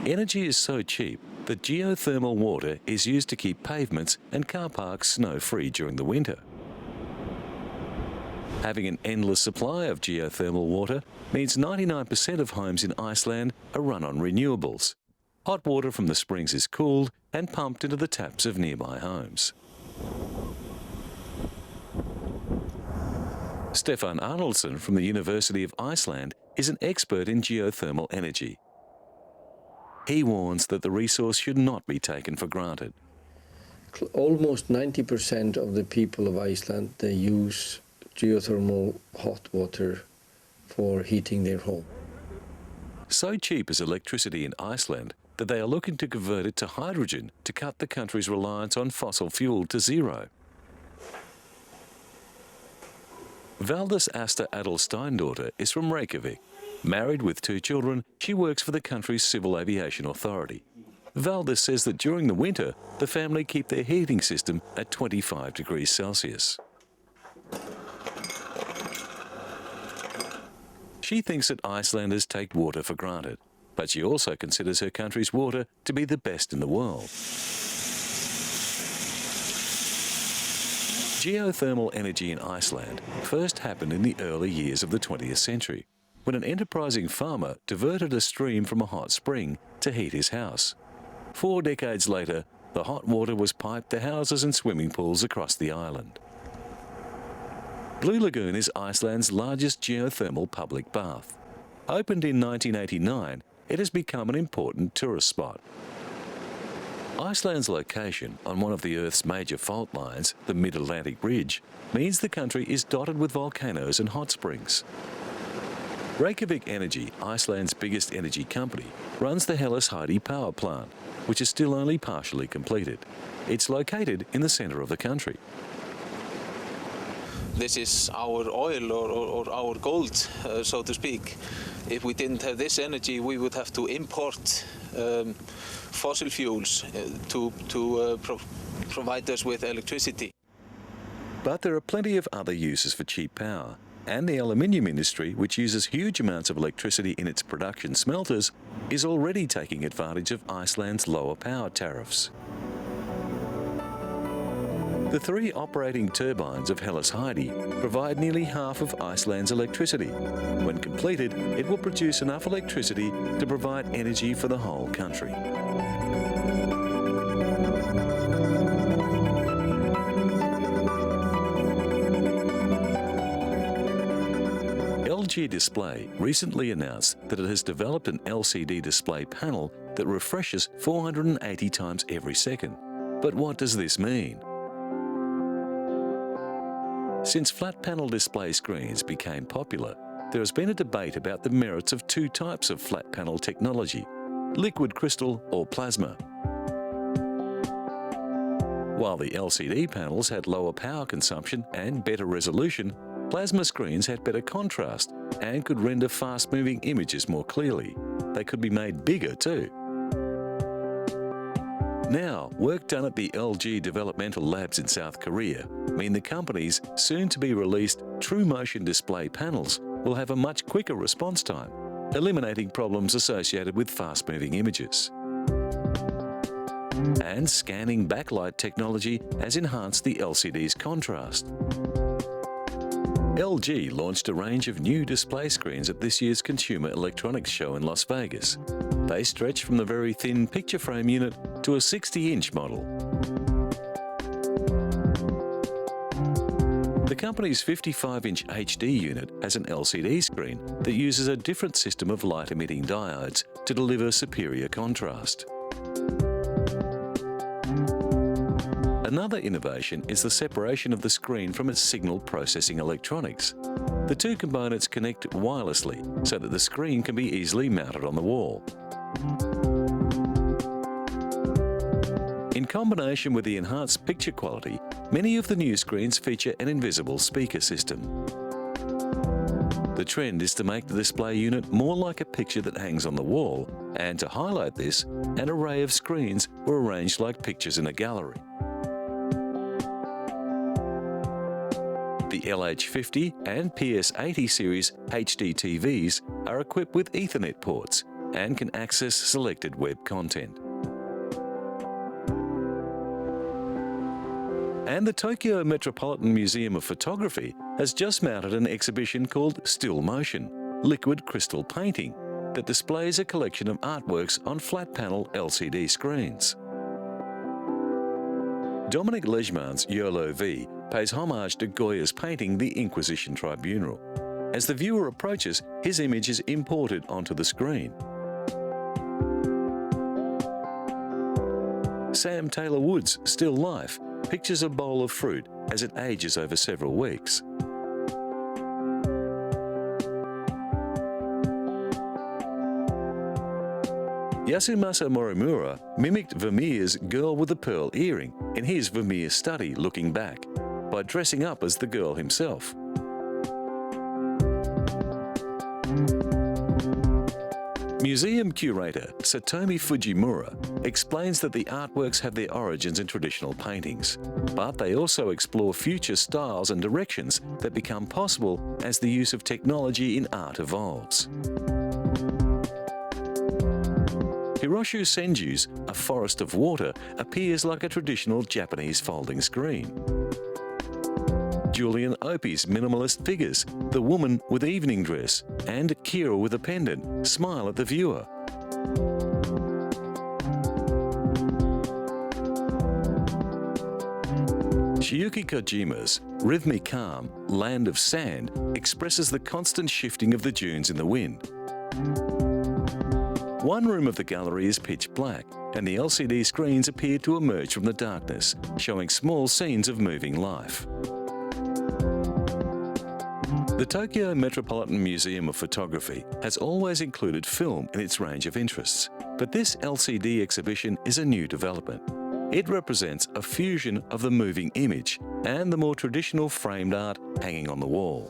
Energy is so cheap that geothermal water is used to keep pavements and car parks snow-free during the winter. Having an endless supply of geothermal water means 99% of homes in Iceland are run on renewables. Hot water from the springs is cooled and pumped into the taps of nearby homes. Stefan Arnoldsson from the University of Iceland is an expert in geothermal energy. He warns that the resource should not be taken for granted. Almost 90% of the people of Iceland, they use geothermal hot water for heating their home. So cheap is electricity in Iceland that they are looking to convert it to hydrogen to cut the country's reliance on fossil fuel to zero. Valdis Asta Adelsteindaughter is from Reykjavik. Married with 2 children, she works for the country's Civil Aviation Authority. Valdis says that during the winter, the family keep their heating system at 25 degrees Celsius. She thinks that Icelanders take water for granted, but she also considers her country's water to be the best in the world. Geothermal energy in Iceland first happened in the early years of the 20th century, when an enterprising farmer diverted a stream from a hot spring to heat his house. 4 decades later, the hot water was piped to houses and swimming pools across the island. Blue Lagoon is Iceland's largest geothermal public bath. Opened in 1989, it has become an important tourist spot. Iceland's location on one of the Earth's major fault lines, the Mid-Atlantic Ridge, means the country is dotted with volcanoes and hot springs. Reykjavik Energy, Iceland's biggest energy company, runs the Hellisheidi power plant, which is still only partially completed. It's located in the centre of the country. This is our oil or our gold, so to speak. If we didn't have this energy, we would have to import fossil fuels to provide us with electricity. But there are plenty of other uses for cheap power, and the aluminium industry, which uses huge amounts of electricity in its production smelters, is already taking advantage of Iceland's lower power tariffs. The 3 operating turbines of Hellisheidi provide nearly half of Iceland's electricity. When completed, it will produce enough electricity to provide energy for the whole country. LG Display recently announced that it has developed an LCD display panel that refreshes 480 times every second. But what does this mean? Since flat panel display screens became popular, there has been a debate about the merits of 2 types of flat panel technology, liquid crystal or plasma. While the LCD panels had lower power consumption and better resolution, plasma screens had better contrast and could render fast-moving images more clearly. They could be made bigger too. Now, work done at the LG developmental labs in South Korea mean the company's soon-to-be-released True Motion display panels will have a much quicker response time, eliminating problems associated with fast-moving images. And scanning backlight technology has enhanced the LCD's contrast. LG launched a range of new display screens at this year's Consumer Electronics Show in Las Vegas. They stretch from the very thin picture frame unit to a 60-inch model. The company's 55-inch HD unit has an LCD screen that uses a different system of light-emitting diodes to deliver superior contrast. Another innovation is the separation of the screen from its signal processing electronics. The 2 components connect wirelessly so that the screen can be easily mounted on the wall. In combination with the enhanced picture quality, many of the new screens feature an invisible speaker system. The trend is to make the display unit more like a picture that hangs on the wall, and to highlight this, an array of screens were arranged like pictures in a gallery. The LH50 and PS80 series HD TVs are equipped with Ethernet ports and can access selected web content. And the Tokyo Metropolitan Museum of Photography has just mounted an exhibition called Still Motion, Liquid Crystal Painting, that displays a collection of artworks on flat-panel LCD screens. Dominic Legeman's YOLO V pays homage to Goya's painting The Inquisition Tribunal. As the viewer approaches, his image is imported onto the screen. Sam Taylor Wood's Still Life pictures a bowl of fruit as it ages over several weeks. Yasumasa Morimura mimicked Vermeer's Girl with a Pearl Earring in his Vermeer study Looking Back by dressing up as the girl himself. Museum curator Satomi Fujimura explains that the artworks have their origins in traditional paintings, but they also explore future styles and directions that become possible as the use of technology in art evolves. Hiroshu Senju's A Forest of Water appears like a traditional Japanese folding screen. Julian Opie's minimalist figures, the woman with evening dress and Kira with a pendant, smile at the viewer. Shiyuki Kojima's rhythmic calm, Land of Sand expresses the constant shifting of the dunes in the wind. One room of the gallery is pitch black, and the LCD screens appear to emerge from the darkness, showing small scenes of moving life. The Tokyo Metropolitan Museum of Photography has always included film in its range of interests, but this LCD exhibition is a new development. It represents a fusion of the moving image and the more traditional framed art hanging on the wall.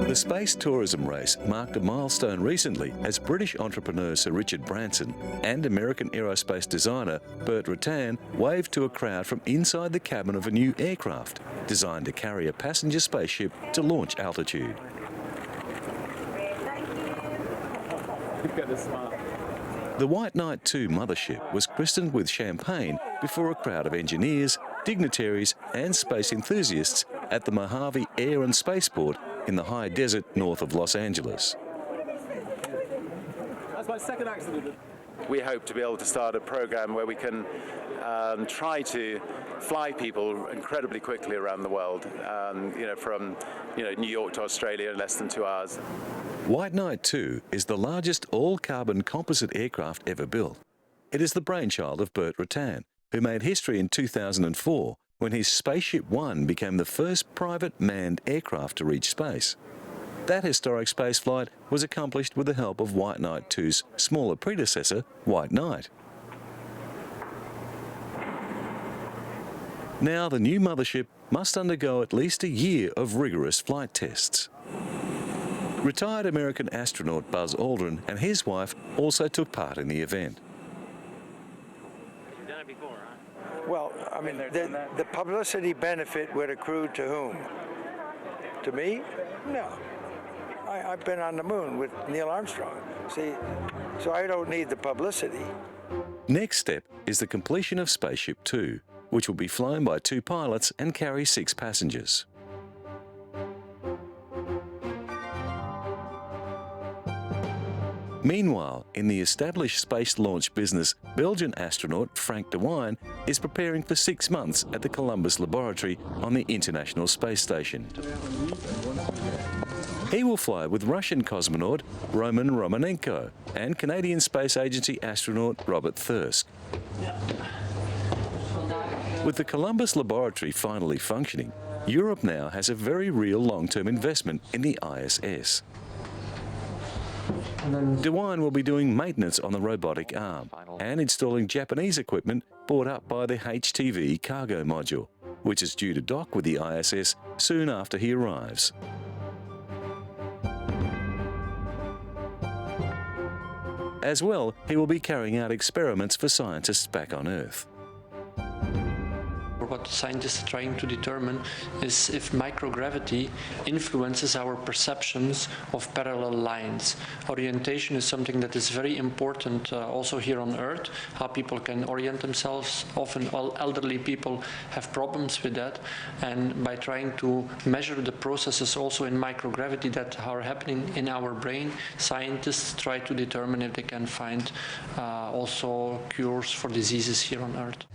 The space tourism race marked a milestone recently as British entrepreneur Sir Richard Branson and American aerospace designer Burt Rutan waved to a crowd from inside the cabin of a new aircraft designed to carry a passenger spaceship to launch altitude. The White Knight 2 mothership was christened with champagne before a crowd of engineers, dignitaries and space enthusiasts at the Mojave Air and Spaceport in the high desert north of Los Angeles. That's my second accident. We hope to be able to start a program where we can try to fly people incredibly quickly around the world, from New York to Australia in less than 2 hours. White Knight 2 is the largest all-carbon composite aircraft ever built. It is the brainchild of Burt Rutan, who made history in 2004 when his Spaceship One became the first private manned aircraft to reach space. That historic spaceflight was accomplished with the help of White Knight 2's smaller predecessor, White Knight. Now the new mothership must undergo at least a year of rigorous flight tests. Retired American astronaut Buzz Aldrin and his wife also took part in the event. Well, I mean, the publicity benefit would accrue to whom? To me? No. I've been on the moon with Neil Armstrong. See, so I don't need the publicity. Next step is the completion of Spaceship Two, which will be flown by 2 pilots and carry 6 passengers. Meanwhile, in the established space launch business, Belgian astronaut Frank de Wijn is preparing for 6 months at the Columbus Laboratory on the International Space Station. He will fly with Russian cosmonaut Roman Romanenko and Canadian Space Agency astronaut Robert Thirsk. With the Columbus Laboratory finally functioning, Europe now has a very real long-term investment in the ISS. De Wijn will be doing maintenance on the robotic arm and installing Japanese equipment brought up by the HTV cargo module, which is due to dock with the ISS soon after he arrives. As well, he will be carrying out experiments for scientists back on Earth. What scientists are trying to determine is if microgravity influences our perceptions of parallel lines. Orientation is something that is very important also here on Earth, how people can orient themselves. Often all elderly people have problems with that, and by trying to measure the processes also in microgravity that are happening in our brain, scientists try to determine if they can find also cures for diseases here on Earth.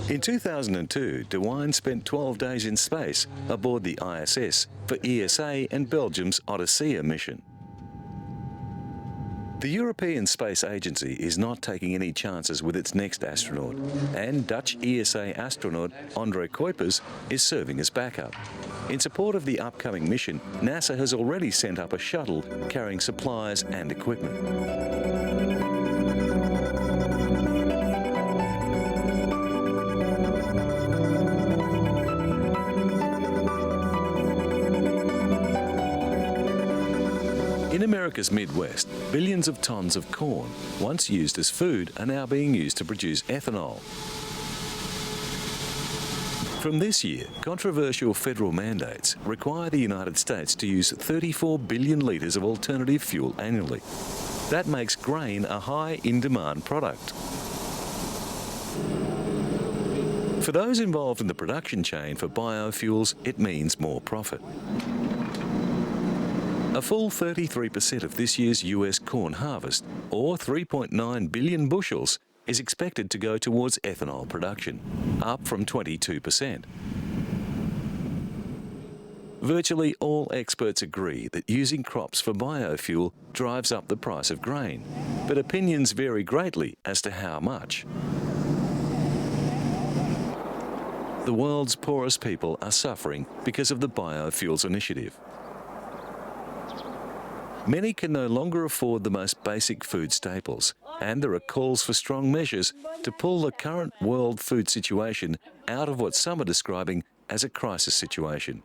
In 2002, De Wijn spent 12 days in space aboard the ISS for ESA and Belgium's Odyssea mission. The European Space Agency is not taking any chances with its next astronaut, and Dutch ESA astronaut André Kuipers is serving as backup. In support of the upcoming mission, NASA has already sent up a shuttle carrying supplies and equipment. In America's Midwest, billions of tons of corn, once used as food, are now being used to produce ethanol. From this year, controversial federal mandates require the United States to use 34 billion litres of alternative fuel annually. That makes grain a high in-demand product. For those involved in the production chain for biofuels, it means more profit. A full 33% of this year's US corn harvest, or 3.9 billion bushels, is expected to go towards ethanol production, up from 22%. Virtually all experts agree that using crops for biofuel drives up the price of grain, but opinions vary greatly as to how much. The world's poorest people are suffering because of the biofuels initiative. Many can no longer afford the most basic food staples, and there are calls for strong measures to pull the current world food situation out of what some are describing as a crisis situation.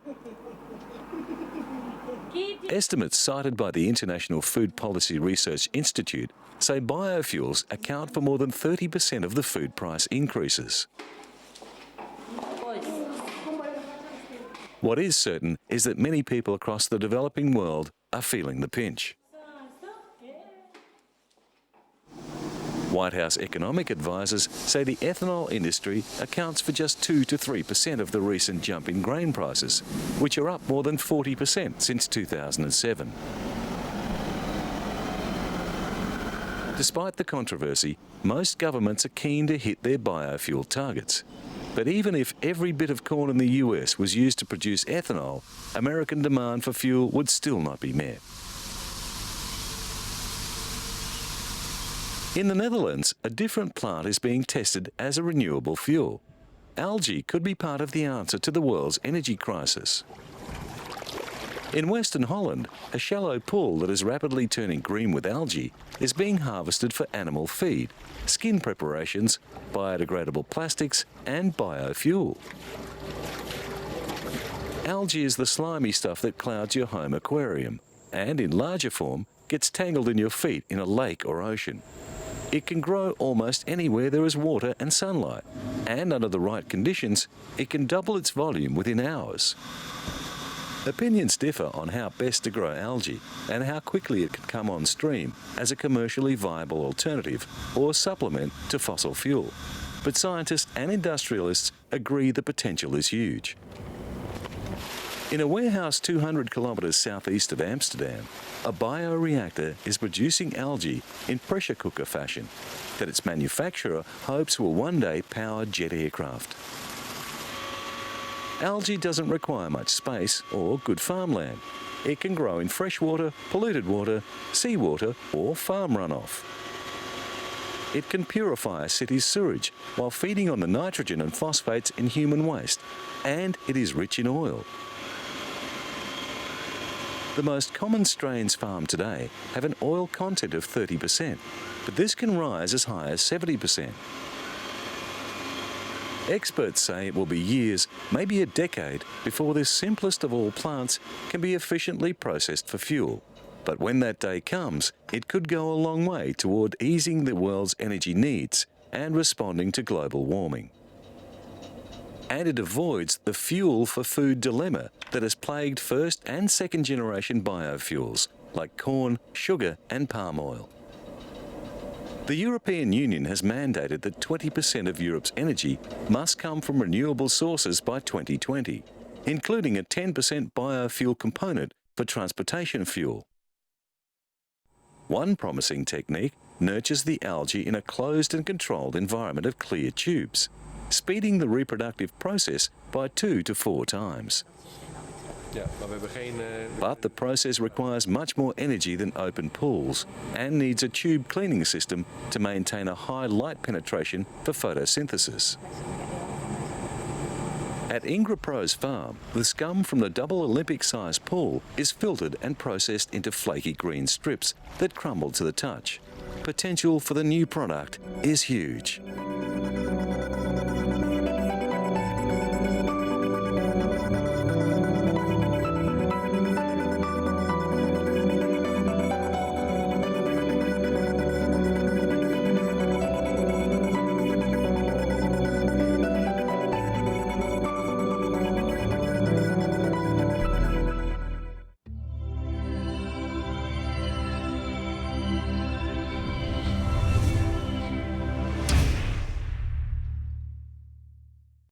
Estimates cited by the International Food Policy Research Institute say biofuels account for more than 30% of the food price increases. What is certain is that many people across the developing world are feeling the pinch. White House economic advisors say the ethanol industry accounts for just 2 to 3% of the recent jump in grain prices, which are up more than 40% since 2007. Despite the controversy, most governments are keen to hit their biofuel targets. But even if every bit of corn in the US was used to produce ethanol, American demand for fuel would still not be met. In the Netherlands, a different plant is being tested as a renewable fuel. Algae could be part of the answer to the world's energy crisis. In Western Holland, a shallow pool that is rapidly turning green with algae is being harvested for animal feed, skin preparations, biodegradable plastics, and biofuel. Algae is the slimy stuff that clouds your home aquarium, and in larger form, gets tangled in your feet in a lake or ocean. It can grow almost anywhere there is water and sunlight, and under the right conditions, it can double its volume within hours. Opinions differ on how best to grow algae and how quickly it can come on stream as a commercially viable alternative or supplement to fossil fuel. But scientists and industrialists agree the potential is huge. In a warehouse 200 kilometres southeast of Amsterdam, a bioreactor is producing algae in pressure cooker fashion that its manufacturer hopes will one day power jet aircraft. Algae doesn't require much space or good farmland. It can grow in freshwater, polluted water, seawater, or farm runoff. It can purify a city's sewage while feeding on the nitrogen and phosphates in human waste, and it is rich in oil. The most common strains farmed today have an oil content of 30%, but this can rise as high as 70%. Experts say it will be years, maybe a decade, before this simplest of all plants can be efficiently processed for fuel. But when that day comes, it could go a long way toward easing the world's energy needs and responding to global warming. And it avoids the fuel for food dilemma that has plagued first and second generation biofuels like corn, sugar and palm oil. The European Union has mandated that 20% of Europe's energy must come from renewable sources by 2020, including a 10% biofuel component for transportation fuel. One promising technique nurtures the algae in a closed and controlled environment of clear tubes, speeding the reproductive process by 2 to 4 times. But the process requires much more energy than open pools and needs a tube cleaning system to maintain a high light penetration for photosynthesis. At IngraPro's farm, the scum from the double Olympic-sized pool is filtered and processed into flaky green strips that crumble to the touch. Potential for the new product is huge.